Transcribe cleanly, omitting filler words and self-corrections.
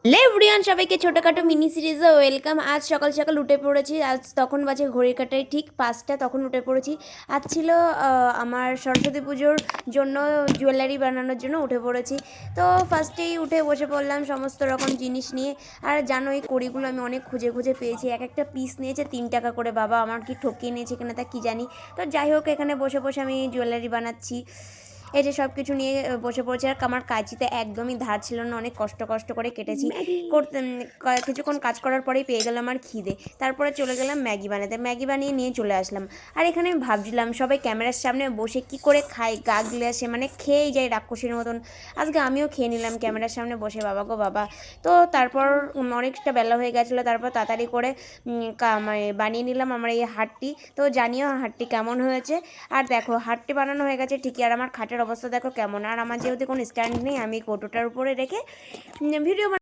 Everyone সবাইকে ছোটোখাটো mini সিরিজে ওয়েলকাম। আজ সকাল সকাল উঠে পড়েছি। আজ তখন বাজে ঘড়ির কাঁটায় ঠিক 5টা, তখন উঠে পড়েছি। আজ ছিল আমার সরস্বতী পুজোর জন্য জুয়েলারি বানানোর জন্য উঠে পড়েছি। তো ফার্স্টেই উঠে বসে পড়লাম সমস্ত রকম জিনিস নিয়ে। আর জানো এই কড়িগুলো আমি অনেক খুঁজে খুঁজে পেয়েছি। এক একটা পিস নিয়েছে 3 টাকা করে। বাবা আমার কি ঠকিয়ে নিয়েছে কিনা তা কি জানি। তো যাই হোক, এখানে বসে বসে আমি জুয়েলারি বানাচ্ছি। এই যে সব কিছু নিয়ে বসে পড়েছি। আর আমার কাঁচিতে একদমই ধার ছিল না, অনেক কষ্ট কষ্ট করে কেটেছি। করতে কিছুক্ষণ কাজ করার পরেই পেয়ে গেলাম আর খিদে। তারপরে চলে গেলাম ম্যাগি বানাতে। ম্যাগি বানিয়ে নিয়ে চলে আসলাম। আর এখানে আমি ভাবছিলাম সবাই ক্যামেরার সামনে বসে কি করে খায়, গা গ্লাসে মানে খেয়েই যায় রাক্ষসীর মতন। আজকে আমিও খেয়ে নিলাম ক্যামেরার সামনে বসে, বাবা গো বাবা। তো তারপর অনেকটা বেলা হয়ে গেছিলো। তারপর তাড়াতাড়ি করে বানিয়ে নিলাম আমার এই হাটটি। তো জানিও হাটটি কেমন হয়েছে। আর দেখো হাটটি বানানো হয়ে গেছে ঠিকই, আর আমার খাটের অবস্থা দেখো কেমন। আর আমার যেহেতু কোনো স্ট্যান্ড নেই, আমি কৌটোটার উপরে রেখে ভিডিও